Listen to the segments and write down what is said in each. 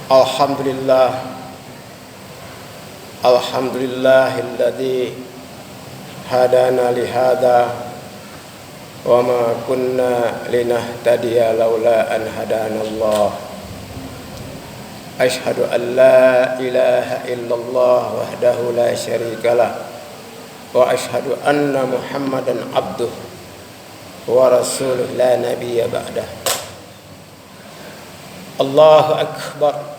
Alhamdulillah, alhamdulillahilladzi hadana lihada wa ma kunna linahtadiya laula an hadanallah. Asyhadu an la ilaha illallah wahdahu la syarikalah wa asyhadu anna Muhammadan abduhu wa rasuluh la nabiyya ba'dah. Allahu akbar,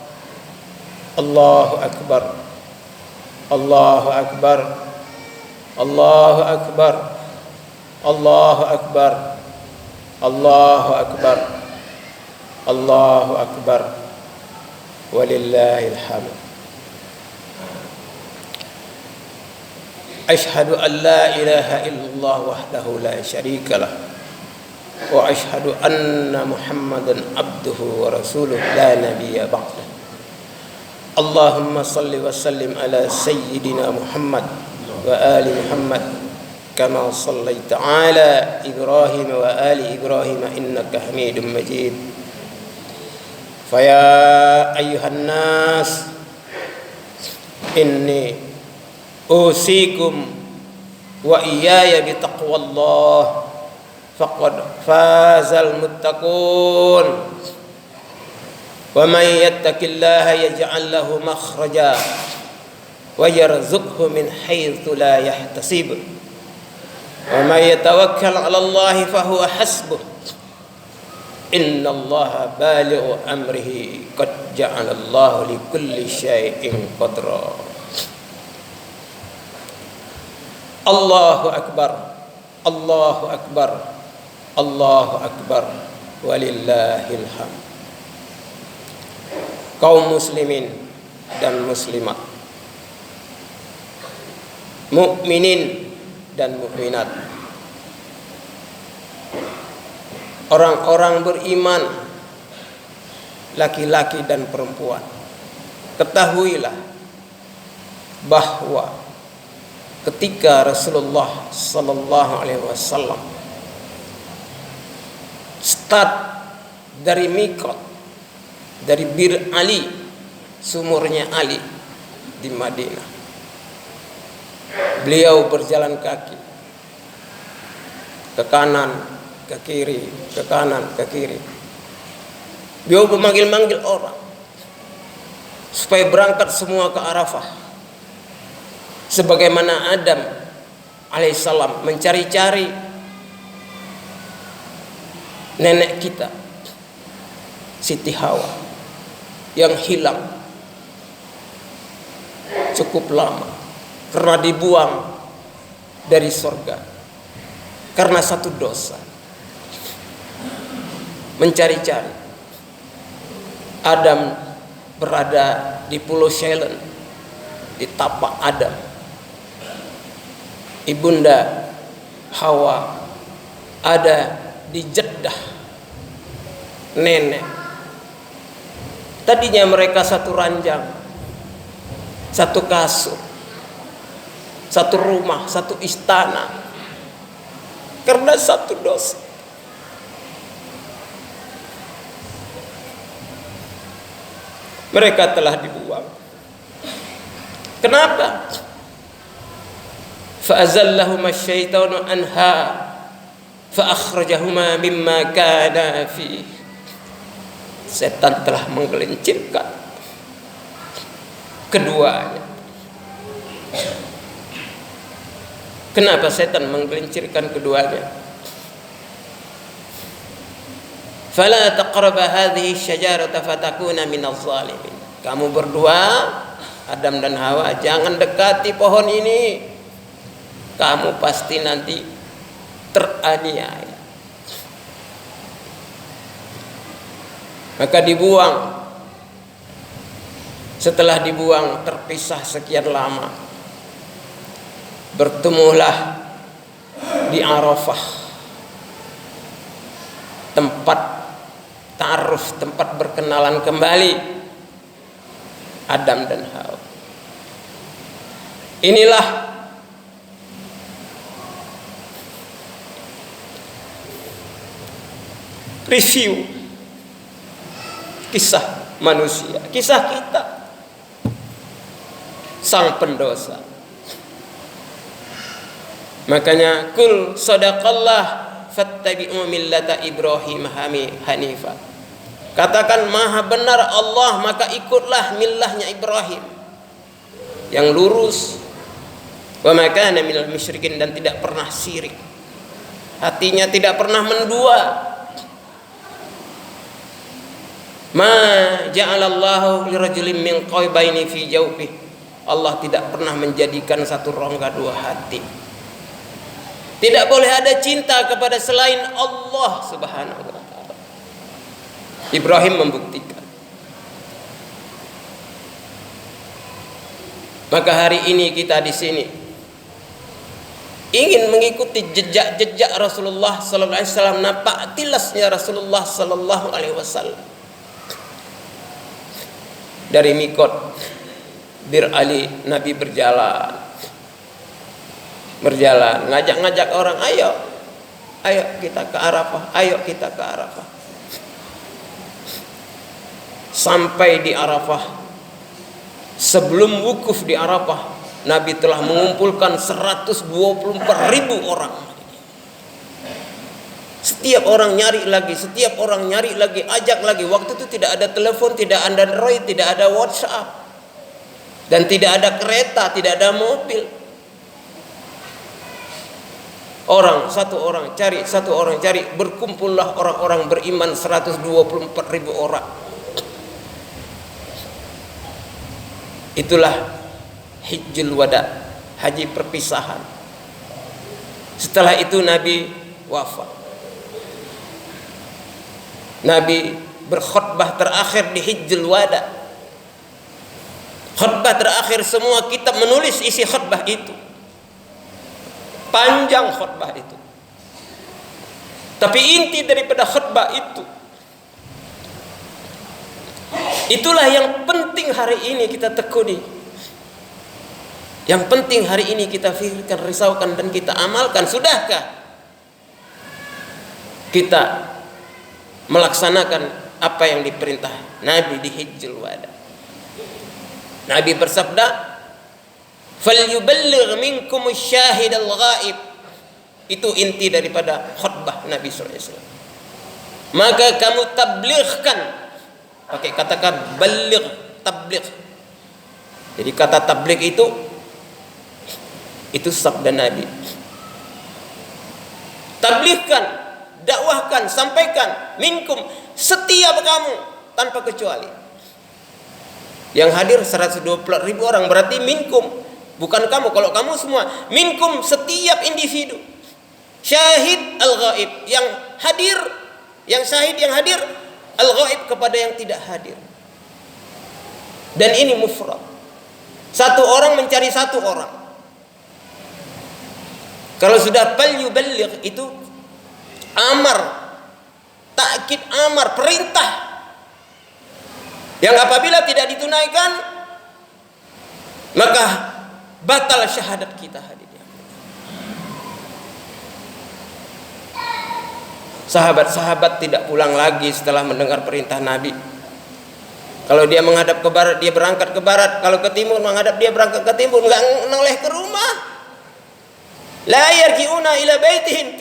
Allahu akbar, Allahu akbar, Allahu akbar, Allahu akbar, Allahu akbar, Allahu akbar, walillahil hamd. Asyhadu an la ilaha illallah wahdahu la syarikalah wa asyhadu anna Muhammadan abduhu wa rasuluh la nabiyya ba'dah. Allahumma salli wa sallim ala sayyidina Muhammad wa ali Muhammad kama sallaita ala Ibrahim wa ali Ibrahim innaka Hamidum Majid. Fa ya ayyuhan nas inni usikum wa iyaya bi taqwallah faqad fazal muttaqun. Wa may yattaqillaha yaj'al lahu makhraja wa yarzuqhu min haitsu la yahtasib. Wa may yatawakkal 'ala Allahi fa huwa hasbuh. Innallaha balighu amrihi qad ja'ala Allahu likulli syai'in qadra. Allahu akbar, Allahu akbar, Allahu akbar, walillahil hamd. Kaum muslimin dan muslimat, mukminin dan mukminat, orang-orang beriman, laki-laki dan perempuan, ketahuilah bahwa ketika Rasulullah sallallahu alaihi wasallam start dari Miqat, dari Bir Ali, sumurnya Ali di Madinah, beliau berjalan kaki ke kanan, ke kiri, ke kanan, ke kiri. Beliau memanggil-manggil orang supaya berangkat semua ke Arafah, sebagaimana Adam alaihissalam mencari-cari nenek kita Siti Hawa yang hilang cukup lama karena dibuang dari surga karena satu dosa. Mencari-cari, Adam berada di Pulau Ceylon, di tapak Adam. Ibunda Hawa ada di Jeddah, nenek. Tadinya mereka satu ranjang, satu kasur, satu rumah, satu istana. Karena satu dosa, mereka telah dibuang. Kenapa? Fa'azallahuma syaitanu anha fa'akhrajahuma mimma kana fi. Setan telah menggelincirkan keduanya. Kenapa setan menggelincirkan keduanya? Fala taqraba hadhihi syajarata fatakuna minaz zalimin. Kamu berdua, Adam dan Hawa, jangan dekati pohon ini. Kamu pasti nanti teraniaya. Maka dibuang. Setelah dibuang, terpisah sekian lama, bertemulah di Arafah, tempat ta'aruf, tempat berkenalan kembali Adam dan Hawa. Inilah review kisah manusia, kisah kita, sang pendosa. Makanya kul sadaqallah fattabi'u millata Ibrahim hanifa. Katakan maha benar Allah, maka ikutlah millahnya Ibrahim yang lurus. Wa ma kana minal musyrikin, dan tidak pernah syirik. Hatinya tidak pernah mendua. Ma ja'alallahu lirajulin min qalbayni fi jawfi. Allah tidak pernah menjadikan satu rongga dua hati. Tidak boleh ada cinta kepada selain Allah Subhanahu wa taala. Ibrahim membuktikan. Maka hari ini kita di sini ingin mengikuti jejak-jejak Rasulullah sallallahu alaihi wasallam, nampak tilasnya Rasulullah sallallahu alaihi wasallam. Dari Mikot Bir Ali, Nabi berjalan, ngajak-ngajak orang, ayo kita ke Arafah, ayo kita ke Arafah. Sampai di Arafah, sebelum wukuf di Arafah, Nabi telah mengumpulkan 124.000 orang. Setiap orang nyari lagi, ajak lagi. Waktu itu tidak ada telepon, tidak ada Android, tidak ada WhatsApp, dan tidak ada kereta, tidak ada mobil. Satu orang cari, berkumpullah orang-orang beriman 124.000 orang. Itulah Hijjul Wada, haji perpisahan. Setelah itu Nabi wafat. Nabi berkhutbah terakhir di Hijjul Wada. Khutbah terakhir, semua kitab menulis isi khutbah itu. Panjang khutbah itu. Tapi inti daripada khutbah itu, itulah yang penting hari ini kita tekuni. Yang penting hari ini kita fikirkan, risaukan, dan kita amalkan. Sudahkah kita melaksanakan apa yang diperintah Nabi di Hijjul Wada? Nabi bersabda, "Falyuballigh minkum asy-syahid al-ghaib." Itu inti daripada khutbah Nabi sallallahu alaihi wasallam. Maka kamu tablighkan, pakai kata baligh, tabligh. Jadi kata tabligh itu sabda Nabi. Tablighkan, dakwahkan, sampaikan, minkum, setiap kamu tanpa kecuali. Yang hadir 120.000 orang, berarti minkum, bukan kamu. Kalau kamu semua, minkum, setiap individu. Syahid al-ghaib, yang hadir, yang syahid yang hadir, al-ghaib kepada yang tidak hadir. Dan ini mufrad. Satu orang mencari satu orang. Kalau sudah falyuballigh itu amar, takkid amar, perintah. Yang apabila tidak ditunaikan, maka batal syahadat kita hadirin. Sahabat-sahabat tidak pulang lagi setelah mendengar perintah Nabi. Kalau dia menghadap ke barat, dia berangkat ke barat. Kalau ke timur menghadap, dia berangkat ke timur. Enggak noleh ke rumah. La yarji'una ila baitihim,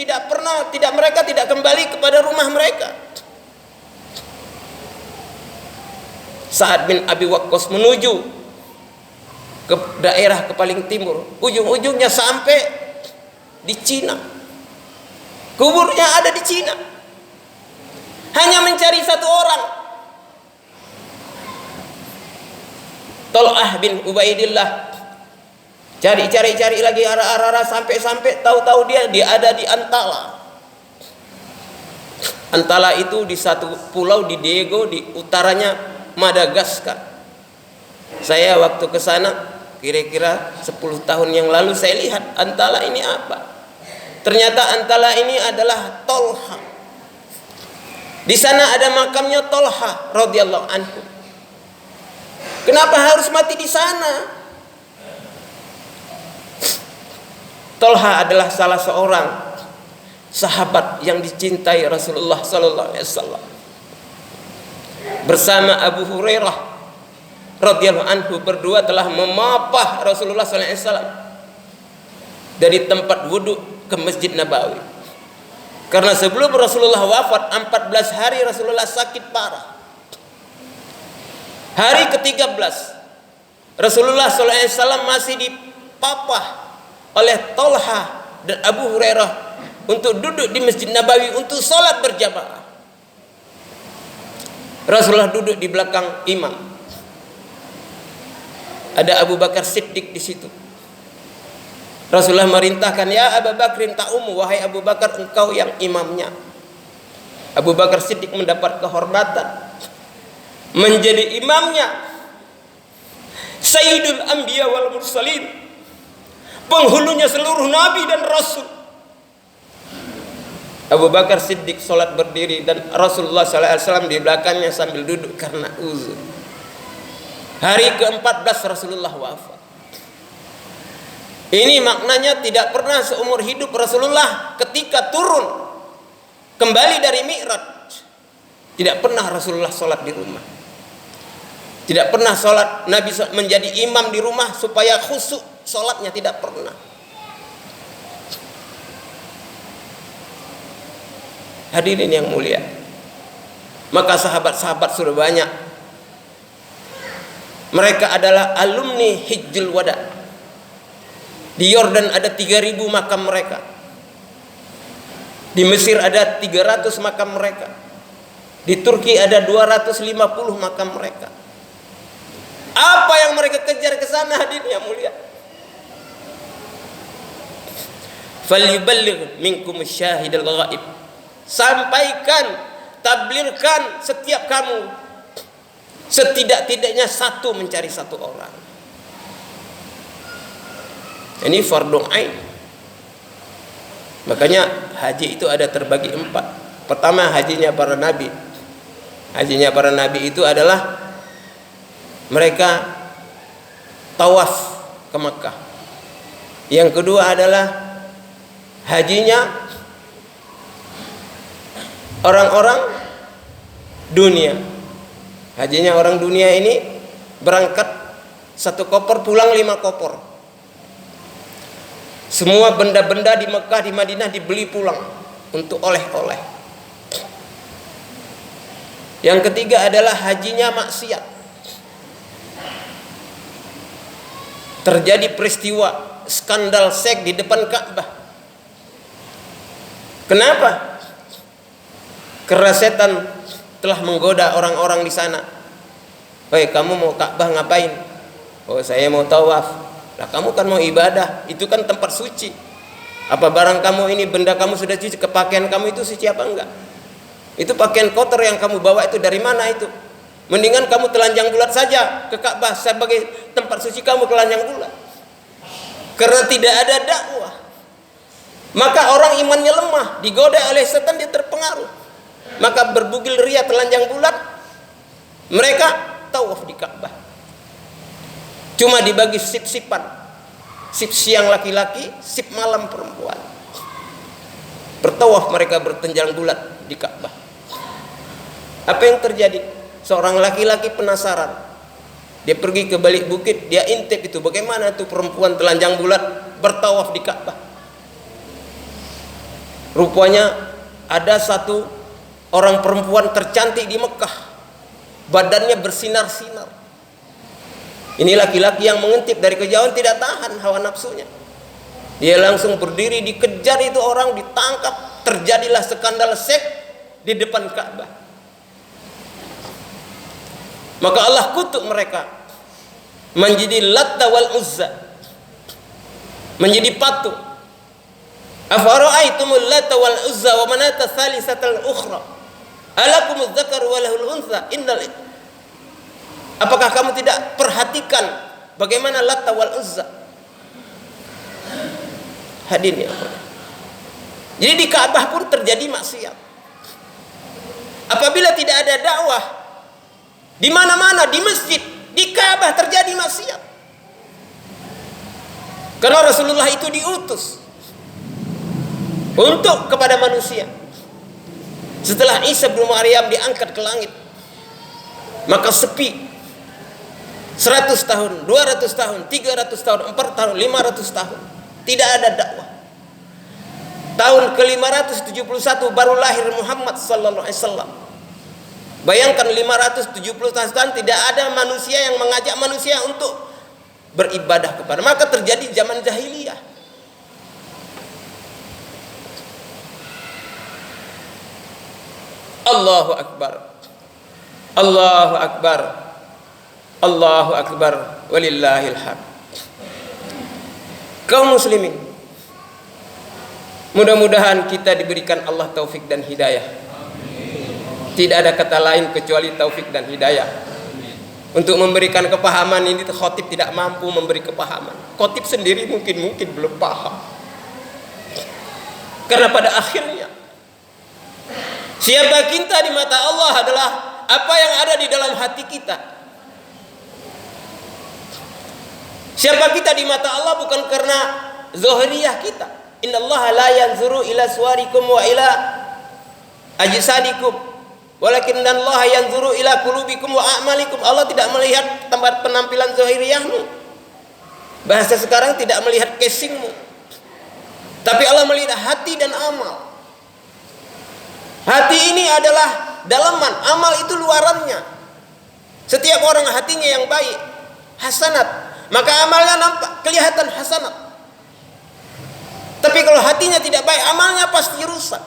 mereka tidak kembali kepada rumah mereka. Sa'ad bin Abi Waqqas menuju ke daerah ke paling timur, ujung-ujungnya sampai di Cina. Kuburnya ada di Cina. Hanya mencari satu orang, Tal'ah bin Ubaidillah. Cari lagi arah-arah sampai tahu-tahu dia ada di Antala. Antala itu di satu pulau di Diego, di utaranya Madagaskar. Saya waktu ke sana kira-kira 10 tahun yang lalu, saya lihat Antala ini apa. Ternyata Antala ini adalah Tolha. Di sana ada makamnya Tolha radhiyallahu anhu. Kenapa harus mati di sana? Tolha adalah salah seorang sahabat yang dicintai Rasulullah sallallahu alaihi wasallam. bersama Abu Hurairah radhiyallahu anhu berdua telah memapah Rasulullah sallallahu alaihi wasallam dari tempat wudhu ke Masjid Nabawi. Karena sebelum Rasulullah wafat 14 hari Rasulullah sakit parah. Hari ke-13 Rasulullah sallallahu alaihi wasallam masih dipapah oleh Thalha dan Abu Hurairah untuk duduk di Masjid Nabawi untuk salat berjamaah. Rasulullah duduk di belakang imam. Ada Abu Bakar Siddiq di situ. Rasulullah merintahkan, ya Abu Bakrin ta'umu, wahai Abu Bakar, engkau yang imamnya. Abu Bakar Siddiq mendapat kehormatan menjadi imamnya. Sayyidul Anbiya wal Mursalin, penghulunya seluruh nabi dan rasul. Abu Bakar Siddiq sholat berdiri dan Rasulullah SAW di belakangnya sambil duduk karena uzur. Hari ke-14 Rasulullah wafat. Ini maknanya tidak pernah seumur hidup Rasulullah ketika turun kembali dari Mi'raj, tidak pernah Rasulullah sholat di rumah. Tidak pernah sholat Nabi menjadi imam di rumah supaya khusyuk sholatnya, tidak pernah. Hadirin yang mulia, maka sahabat-sahabat sudah banyak. Mereka adalah alumni Hijjul Wada. Di Yordan ada 3.000 makam mereka. Di Mesir ada 300 makam mereka. Di Turki ada 250 makam mereka. Apa yang mereka kejar ke sana, hadirin yang mulia? Falyuballigh minkum syahidal ghaib. Sampaikan, tablirkan setiap kamu setidak-tidaknya satu mencari satu orang. Ini fardhu ain. Makanya haji itu ada terbagi 4. Pertama, hajinya para nabi. Hajinya para nabi itu adalah mereka tawaf ke Makkah. Yang kedua adalah hajinya orang-orang dunia. Hajinya orang dunia ini berangkat 1 koper, pulang 5 koper. Semua benda-benda di Mekah, di Madinah dibeli pulang untuk oleh-oleh. Yang ketiga adalah hajinya maksiat. Terjadi peristiwa skandal seks di depan Ka'bah. Kenapa? Karena setan telah menggoda orang-orang di sana. Hei, kamu mau Ka'bah ngapain? Oh, saya mau tawaf. Lah, kamu kan mau ibadah, itu kan tempat suci. Apa barang kamu ini, benda kamu sudah suci, kepakaian kamu itu suci apa enggak? Itu pakaian kotor yang kamu bawa itu dari mana itu? Mendingan kamu telanjang bulat saja ke Ka'bah sebagai tempat suci, kamu telanjang bulat. Karena tidak ada dakwah, maka orang imannya lemah, digoda oleh setan, dia terpengaruh. Maka berbugil ria, telanjang bulat, mereka tawaf di Ka'bah. Cuma dibagi sip-sipan, sip siang laki-laki, sip malam perempuan. Bertawaf mereka bertenjang bulat di Ka'bah. Apa yang terjadi? Seorang laki-laki penasaran, dia pergi ke balik bukit, dia intip itu bagaimana tuh perempuan telanjang bulat bertawaf di Ka'bah. Rupanya ada satu orang perempuan tercantik di Mekah, badannya bersinar-sinar. Ini laki-laki yang mengintip dari kejauhan, tidak tahan hawa nafsunya. Dia langsung berdiri, dikejar itu orang, ditangkap. Terjadilah skandal seks di depan Ka'bah. Maka Allah kutuk mereka menjadi Latta wal Uzza, menjadi patung. Afara'aitumul Latta wal Uzza wa manata tsalisatal ukhra alakumuz dzakar wa lahul untha innal. Apakah kamu tidak perhatikan bagaimana Latta wal Uzza? Hadirin ya Allah. Jadi di Ka'bah pun terjadi maksiat. Apabila tidak ada dakwah, di mana-mana, di masjid, di Ka'bah terjadi maksiat. Karena Rasulullah itu diutus untuk kepada manusia. Setelah Isa bin Maryam diangkat ke langit, Maka sepi 100 tahun, 200 tahun, 300 tahun, 4 tahun, 500 tahun tidak ada dakwah. Tahun ke-571 baru lahir Muhammad sallallahu alaihi wasallam. Bayangkan 570 tahun tidak ada manusia yang mengajak manusia untuk beribadah kepada. Maka terjadi zaman jahiliyah. Allahu Akbar. Allahu Akbar. Allahu Akbar. Walillahil hamd. Kaum muslimin, mudah-mudahan kita diberikan Allah taufik dan hidayah. Tidak ada kata lain kecuali taufik dan hidayah. Untuk memberikan kepahaman ini khotib tidak mampu memberi kepahaman. Khotib sendiri mungkin belum paham. Karena pada akhirnya siapa kita di mata Allah adalah apa yang ada di dalam hati kita. Siapa kita di mata Allah bukan karena zahiriyah kita. Innallaha la yanzuru ila suwarikum wa ila ajsadikum, walakinnallaha yanzuru ila qulubikum wa a'malikum. Allah tidak melihat tempat penampilan zahiriyahmu. Bahasa sekarang tidak melihat casingmu. Tapi Allah melihat hati dan amal. Hati ini adalah dalaman, amal itu luarannya. Setiap orang hatinya yang baik, hasanat, maka amalnya nampak kelihatan hasanat. Tapi kalau hatinya tidak baik, amalnya pasti rusak.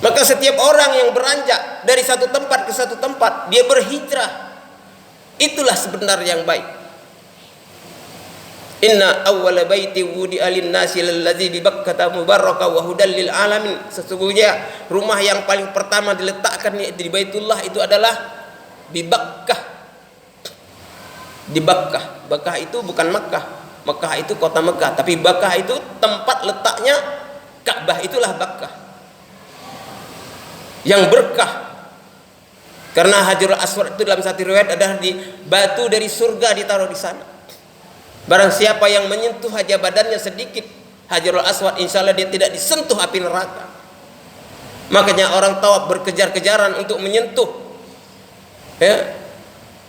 Maka setiap orang yang beranjak dari satu tempat ke satu tempat, dia berhijrah. Itulah sebenarnya yang baik. Inna awwala baiti wudi'a lin-nasi lallazi bi Bakkah mubarakah wa hudal lil alamin. Sesungguhnya rumah yang paling pertama diletakkan di Baitullah itu adalah di Bakkah. Di Bakkah. Bakkah itu bukan Makkah. Makkah itu kota Mekah, tapi Bakkah itu tempat letaknya Ka'bah, itulah Bakkah. Yang berkah. Karena Hajarul Aswad itu dalam satu riwayat adalah di batu dari surga ditaruh di sana. Barang siapa yang menyentuh saja badannya sedikit Hajarul Aswad, insya Allah dia tidak disentuh api neraka. Makanya orang tawaf berkejar-kejaran untuk menyentuh. Ya.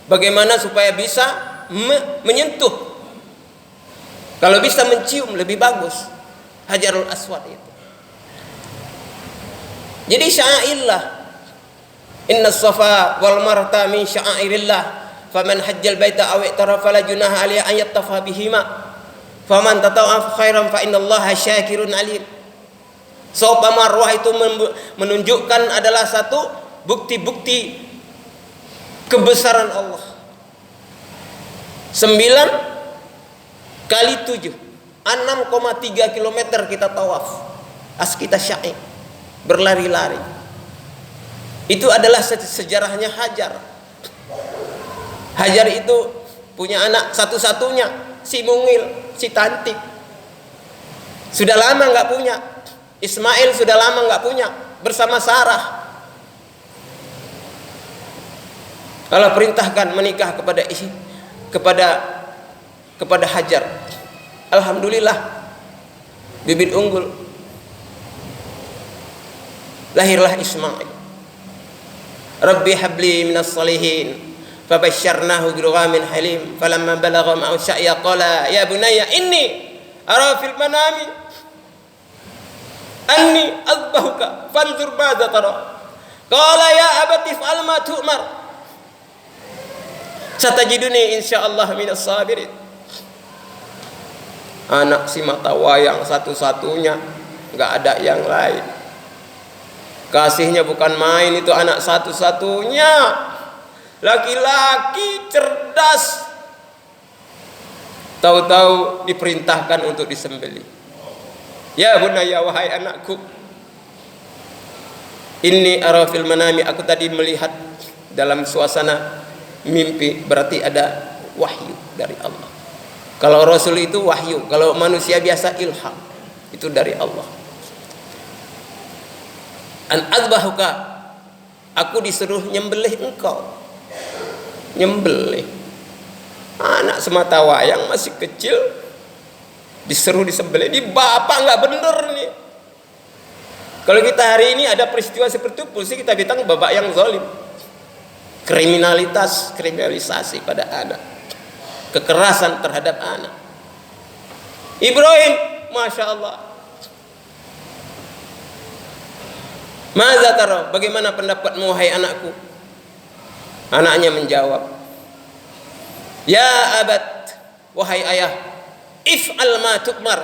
Bagaimana supaya bisa menyentuh? Kalau bisa mencium lebih bagus Hajarul Aswad itu. Jadi sya'airillah. Inna safa wal marta min sya'airillah. Faman hajjal baita aw i'tara fala junaha alayhi an yattafa bihima. Faman tatawaf khairan fa innallaha syakirun alim. Safa Marwah itu menunjukkan adalah satu bukti-bukti kebesaran Allah. 9 kali 7 6,3 km kita tawaf. Kita sya'i, berlari-lari. Itu adalah sejarahnya Hajar. Hajar itu punya anak satu-satunya, si mungil, si cantik. Sudah lama nggak punya. Ismail sudah lama nggak punya, bersama Sarah. Allah perintahkan menikah kepada Hajar. Alhamdulillah, bibit unggul. Lahirlah Ismail. Rabbi habli minas salihin. Fabasyarnahu birughamin halim. Falamma balagha ma'ahu sya'ya qala ya bunayya inni ara fil manami anni azbahuka fanzur madza tara. Qala ya abati fa'al ma tu'mar. Satajiduni insyaallah minas sabirin. Anak si mata wayang satu-satunya, enggak ada yang lain. Kasihnya bukan main, itu anak satu-satunya. Laki-laki cerdas. Tahu-tahu diperintahkan untuk disembelih. Ya bunayya, wahai anakku, inni ara fil manami, aku tadi melihat dalam suasana mimpi, berarti ada wahyu dari Allah. Kalau Rasul itu wahyu, kalau manusia biasa ilham, itu dari Allah. An azbahuka, aku disuruh nyembelih engkau. Nyembelih. Anak semata wayang masih kecil disuruh disembelih. Ini bapak nggak bener nih. Kalau kita hari ini ada peristiwa seperti itu, pasti kita bilang bapak yang zalim. kriminalisasi pada anak, kekerasan terhadap anak. Ibrahim, masya Allah. Maza tara, bagaimana pendapatmu wahai anakku? Anaknya menjawab, ya abad, wahai ayah, if'al ma tu'mar,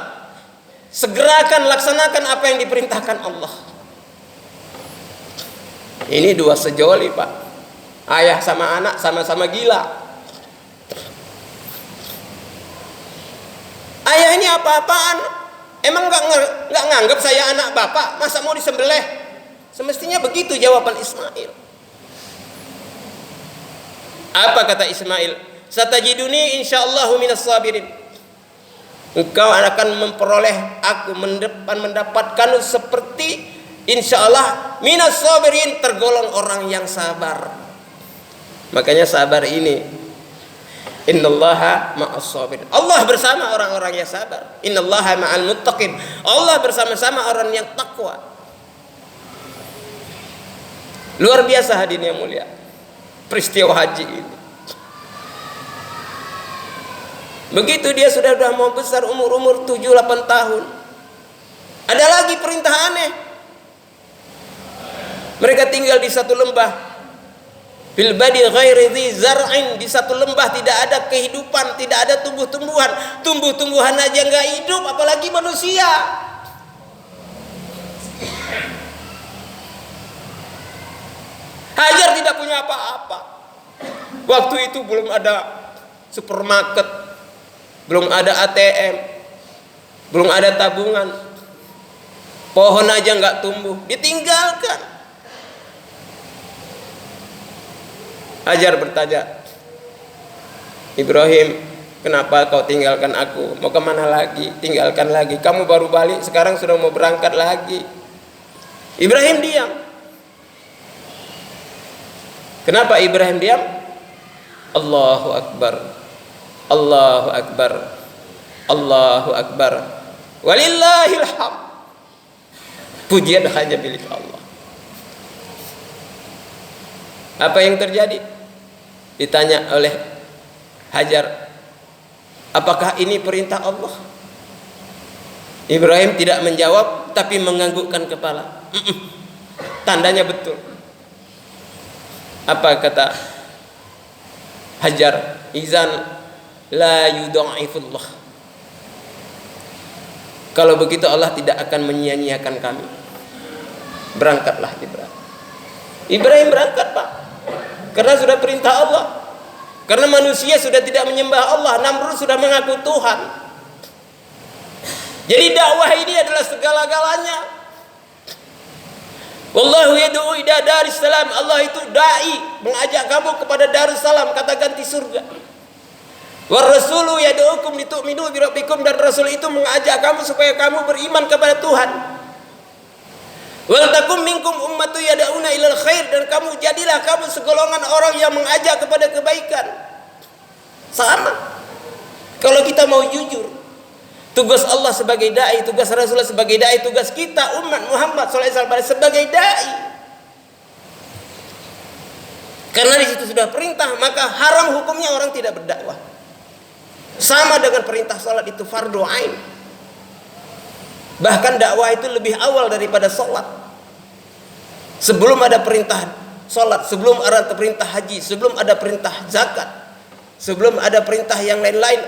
segerakan laksanakan apa yang diperintahkan Allah. Ini dua sejoli, Pak. Ayah sama anak sama-sama gila. Ayah ini apa-apaan? Emang nggak nganggap saya anak bapak? Masa mau disembelih? Semestinya begitu jawaban Ismail. Apa kata Ismail? Satajiduni insyaallahu minas sabirin. Engkau akan memperoleh aku mendapatkan seperti insyaallah minas sabirin, tergolong orang yang sabar. Makanya sabar ini, innallaha ma'as sabirin. Allah bersama orang-orang yang sabar. Innallaha ma'al muttaqin. Allah bersama-sama orang yang takwa. Luar biasa hadirin yang mulia peristiwa haji ini. Begitu dia sudah mau besar, umur 7-8 tahun, ada lagi perintah aneh. Mereka tinggal di satu lembah, bil badi ghairi dzi zar'in, di satu lembah tidak ada kehidupan, tidak ada tumbuh-tumbuhan aja nggak hidup, apalagi manusia. Hajar tidak punya apa-apa. Waktu itu belum ada supermarket, belum ada ATM, belum ada tabungan. Pohon aja nggak tumbuh, ditinggalkan. Hajar bertanya, Ibrahim, kenapa kau tinggalkan aku? Mau kemana lagi? Tinggalkan lagi. Kamu baru balik, sekarang sudah mau berangkat lagi. Ibrahim diam. Kenapa Ibrahim diam? Allahu Akbar, Allahu Akbar, Allahu Akbar, walillahil hamd. Pujian hanya milik Allah. Apa yang terjadi? Ditanya oleh Hajar, apakah ini perintah Allah? Ibrahim tidak menjawab, tapi menganggukkan kepala. Tandanya betul. Apa kata Hajar? Izan la yudha'ifullah. Kalau begitu Allah tidak akan menyia-nyiakan kami. Berangkatlah Ibrahim. Ibrahim berangkat, Pak, karena sudah perintah Allah. Karena manusia sudah tidak menyembah Allah, Namrud sudah mengaku Tuhan. Jadi dakwah ini adalah segala-galanya. Wallahu yad'u ila daris salam. Allah itu dai, mengajak kamu kepada Darussalam, kata ganti surga. War rasulu yad'ukum litu'minu bi rabbikum, dan rasul itu mengajak kamu supaya kamu beriman kepada Tuhan. Wal takum minkum ummatu yad'una ilal khair, dan kamu jadilah kamu segolongan orang yang mengajak kepada kebaikan. Sama. Kalau kita mau jujur, tugas Allah sebagai dai, tugas Rasulullah sebagai dai, tugas kita umat Muhammad SAW sebagai dai. Karena di situ sudah perintah, maka haram hukumnya orang tidak berdakwah. Sama dengan perintah salat itu fardu ain. Bahkan dakwah itu lebih awal daripada salat. Sebelum ada perintah salat, sebelum ada perintah haji, sebelum ada perintah zakat, sebelum ada perintah yang lain-lain,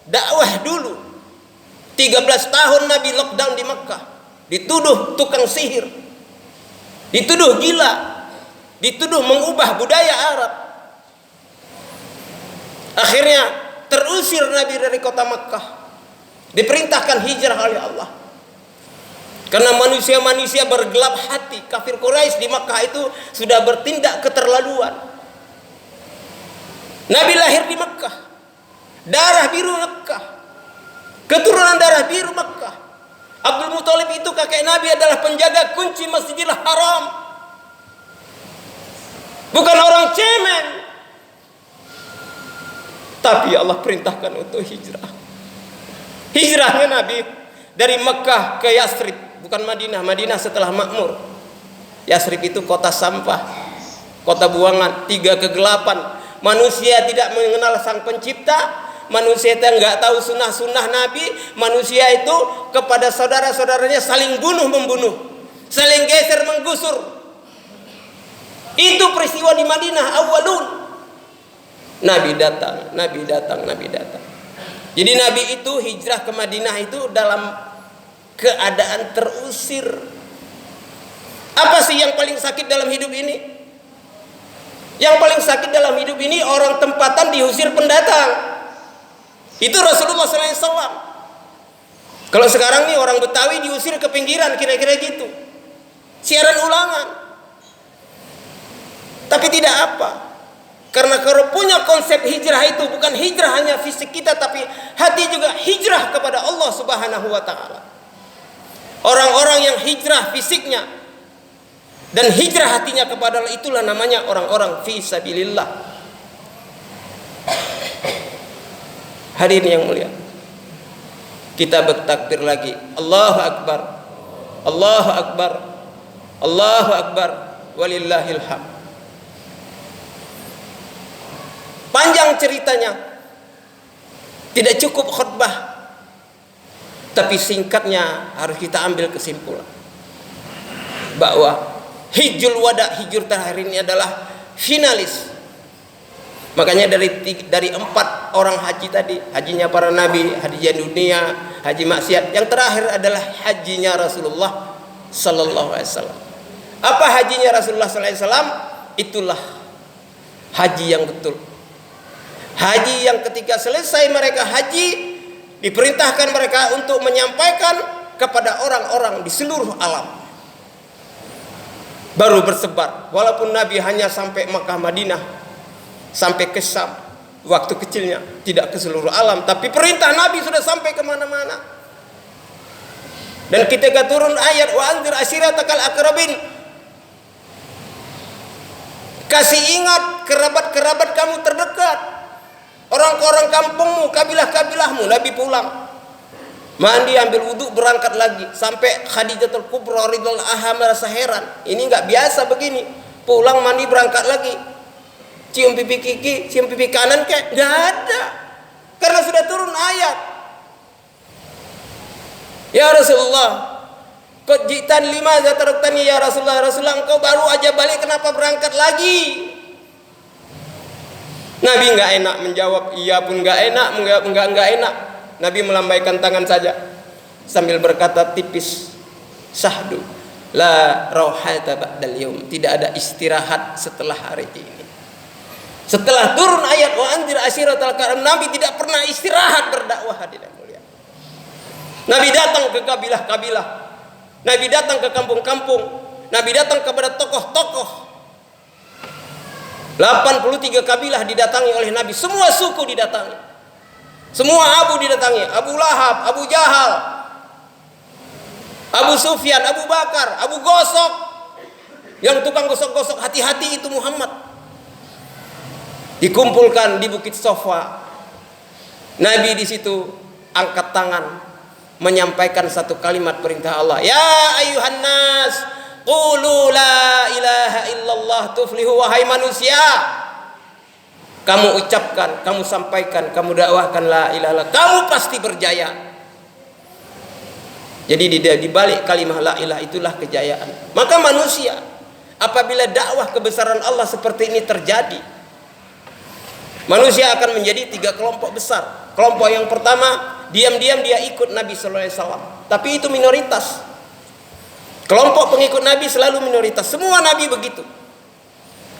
dakwah dulu. 13 tahun Nabi lockdown di Mekah, dituduh tukang sihir, dituduh gila, dituduh mengubah budaya Arab. Akhirnya terusir Nabi dari kota Mekah, diperintahkan hijrah oleh Allah. Karena manusia-manusia bergelap hati, kafir Quraisy di Mekah itu sudah bertindak keterlaluan. Nabi lahir di Mekah, darah biru Mekah, keturunan darah biru Mekah. Abdul Muthalib itu kakek Nabi adalah penjaga kunci Masjidil Haram, bukan orang cemen. Tapi Allah perintahkan untuk hijrah. Hijrahnya Nabi dari Mekah ke Yasrib, bukan Madinah. Madinah setelah makmur. Yasrib itu kota sampah, kota buangan, 3 kegelapan. Manusia tidak mengenal sang pencipta, manusia itu nggak tahu sunnah-sunnah Nabi, manusia itu kepada saudara-saudaranya saling bunuh-membunuh, saling geser menggusur. Itu peristiwa di Madinah awalun. Nabi datang. Jadi Nabi itu hijrah ke Madinah itu dalam keadaan terusir. Apa sih yang paling sakit dalam hidup ini? Yang paling sakit dalam hidup ini orang tempatan diusir pendatang. Itu Rasulullah SAW. Kalau sekarang nih orang Betawi diusir ke pinggiran, kira-kira gitu. Siaran ulangan. Tapi tidak apa. Karena kalau punya konsep hijrah itu bukan hijrah hanya fisik kita, tapi hati juga hijrah kepada Allah Subhanahu wa taala. Orang-orang yang hijrah fisiknya dan hijrah hatinya kepada Allah, itulah namanya orang-orang fi sabilillah. Hadirin yang mulia, kita bertakbir lagi, Allahu Akbar, Allahu Akbar, Allahu Akbar, walillahil hamd. Panjang ceritanya, tidak cukup khutbah, tapi singkatnya harus kita ambil kesimpulan bahwa hijjul wada, hijrah terakhir ini adalah finalis. Makanya dari 4 orang haji tadi, hajinya para nabi, haji dunia, haji maksiat, yang terakhir adalah hajinya Rasulullah sallallahu alaihi wasallam. Apa hajinya Rasulullah sallallahu alaihi wasallam? Itulah haji yang betul. Haji yang ketika selesai mereka haji, diperintahkan mereka untuk menyampaikan kepada orang-orang di seluruh alam. Baru bersebar. Walaupun Nabi hanya sampai Makkah Madinah, sampai ke Syam, waktu kecilnya tidak ke seluruh alam, tapi perintah Nabi sudah sampai kemana-mana. Dan ketika turun ayat wa anzir ashiratakal aqrabin, kasih ingat kerabat-kerabat kamu terdekat, orang-orang kampungmu, kabilah-kabilahmu. Nabi pulang, mandi, ambil wudhu, berangkat lagi. Sampai Khadijatul Kubra radhiyallahu anha merasa heran, ini nggak biasa begini. Pulang, mandi, berangkat lagi. Cium pipi kiki, cium pipi kanan kayak nggak ada, karena sudah turun ayat. Ya Rasulullah, qad ji'tan lima zataraktani ya Rasulullah. Rasulullah, engkau baru aja balik, kenapa berangkat lagi? Nabi nggak enak menjawab, iya pun nggak enak, nggak enak. Nabi melambaikan tangan saja sambil berkata tipis, sahdu la rauhata ba'dal yaum, tidak ada istirahat setelah hari ini. Setelah turun ayat wa anzir ashiratal aqrabin, Nabi tidak pernah istirahat berdakwah. Hadirin mulia, Nabi datang ke kabilah-kabilah, Nabi datang ke kampung-kampung, Nabi datang kepada tokoh-tokoh. 83 kabilah didatangi oleh Nabi, semua suku didatangi, semua abu didatangi, Abu Lahab, Abu Jahal, Abu Sufyan, Abu Bakar, Abu Gosok, yang tukang gosok-gosok, hati-hati itu Muhammad. Dikumpulkan di Bukit Sofa. Nabi di situ angkat tangan menyampaikan satu kalimat perintah Allah, ya ayuhan nas qulu la ilaha illallah tuflihu, wahai manusia, kamu ucapkan, kamu sampaikan, kamu dakwahkan la ilaha illallah, kamu pasti berjaya. Jadi di balik kalimat la ilaha itulah kejayaan. Maka manusia apabila dakwah kebesaran Allah seperti ini terjadi, manusia akan menjadi 3 kelompok besar. Kelompok yang pertama, diam-diam dia ikut Nabi sallallahu alaihi wasallam, tapi itu minoritas. Kelompok pengikut Nabi selalu minoritas, semua Nabi begitu.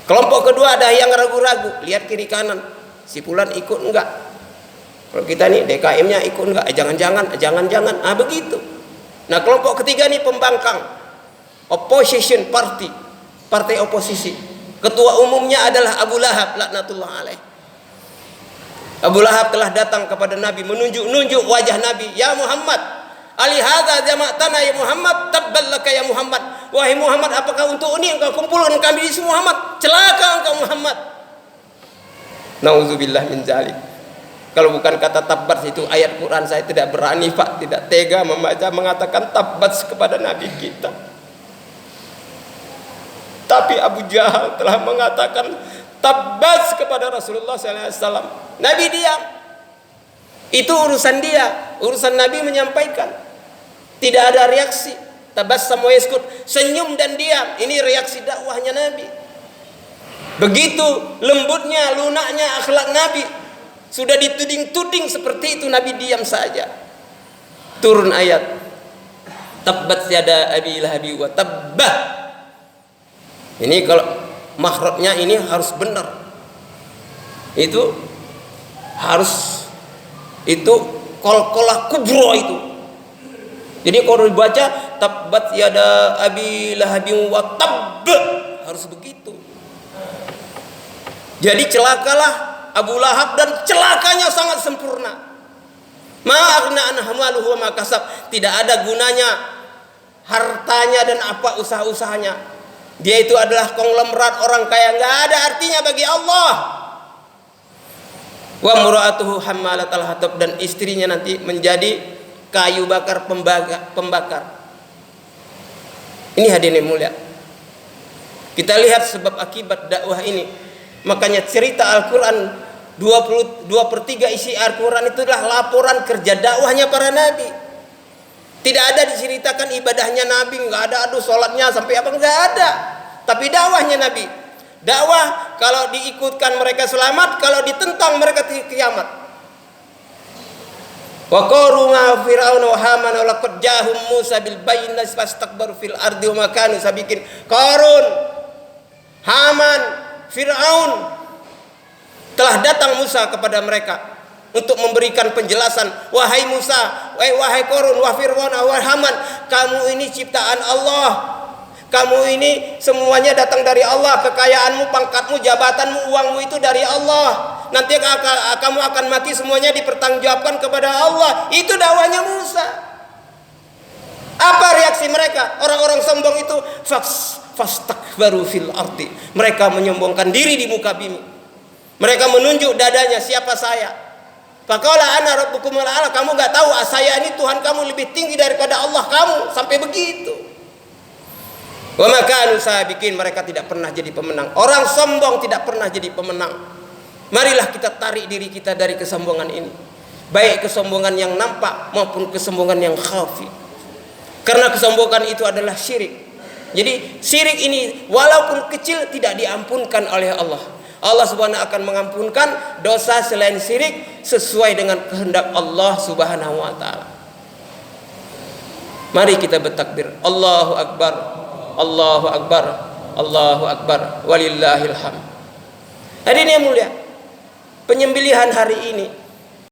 Kelompok kedua ada yang ragu-ragu, lihat kiri kanan, si fulan ikut enggak? Kalau kita nih DKM-nya ikut enggak? Jangan-jangan, begitu. Nah, kelompok ketiga nih pembangkang, opposition party, partai oposisi. Ketua umumnya adalah Abu Lahab laknatullah alaih. Abu Lahab telah datang kepada Nabi, menunjuk-nunjuk wajah Nabi, ya Muhammad, ali hadza jama'tana ya Muhammad, tabballaka ya Muhammad. Wahai Muhammad, apakah untuk ini engkau kumpulkan kami di sini Muhammad? Celaka engkau Muhammad. Nauzubillah min dzalik. Kalau bukan kata tabbat itu ayat Quran, saya tidak berani Pak, tidak tega membaca mengatakan tabbat kepada Nabi kita. Tapi Abu Jahal telah mengatakan tabbas kepada Rasulullah SAW. Nabi diam. Itu urusan dia. Urusan Nabi menyampaikan. Tidak ada reaksi. Tabassam wa yaskut, senyum dan diam. Ini reaksi dakwahnya Nabi. Begitu lembutnya, lunaknya akhlak Nabi. Sudah dituding-tuding seperti itu, Nabi diam saja. Turun ayat. Tabbat yada abi lahabi wa tabbah. Ini kalau makhrajnya ini harus benar. Itu harus, itu qalqalah kubra itu. Jadi kalau dibaca tabbat yada abi lahabin wa tabb, harus begitu. Jadi celakalah Abu Lahab, dan celakanya sangat sempurna. Ma aghna anhu maluhu wa ma kasab, tidak ada gunanya hartanya dan apa usaha-usahanya. Dia itu adalah konglomerat orang kaya, enggak ada artinya bagi Allah. Wa mura'atuhu hammalatal hatab, dan istrinya nanti menjadi kayu bakar pembakar. Ini hadirin mulia. Kita lihat sebab akibat dakwah ini. Makanya cerita Al-Quran 2/3 isi Al-Quran itu adalah laporan kerja dakwahnya para nabi. Tidak ada diceritakan ibadahnya Nabi, nggak ada aduh sholatnya sampai apa, nggak ada. Tapi dakwahnya Nabi. Dakwah kalau diikutkan mereka selamat, kalau ditentang mereka kiamat. Wa qaruna fir'aun wa haman wa laqad jahum Musa bil bayyinati fastakbaru fil ardi wa ma kanu sabiqin. Qarun, Haman, Fir'aun telah datang Musa kepada mereka untuk memberikan penjelasan. Wahai Musa, wahai Qarun, wahai Fir'aun, wahai Haman, kamu ini ciptaan Allah. Kamu ini semuanya datang dari Allah. Kekayaanmu, pangkatmu, jabatanmu, uangmu itu dari Allah. Nanti kamu akan mati, semuanya dipertanggungjawabkan kepada Allah. Itu dakwahnya Musa. Apa reaksi mereka? Orang-orang sombong itu fastakbaru fil ardi. Mereka menyombongkan diri di muka bumi. Mereka menunjuk dadanya, siapa saya? Faqala ana rabbukumul a'la. Kamu enggak tahu saya ini Tuhan kamu lebih tinggi daripada Allah kamu, sampai begitu. Wa ma kanu sabiqin, mereka tidak pernah jadi pemenang. Orang sombong tidak pernah jadi pemenang. Marilah kita tarik diri kita dari kesombongan ini. Baik kesombongan yang nampak maupun kesombongan yang khafi. Karena kesombongan itu adalah syirik. Jadi syirik ini walaupun kecil tidak diampunkan oleh Allah. Allah Subhanahu akan mengampunkan dosa selain syirik sesuai dengan kehendak Allah Subhanahu wa taala. Mari kita bertakbir. Allahu akbar. Allahu akbar. Allahu akbar. Walillahil hamd. Hadirin yang mulia, penyembelihan hari ini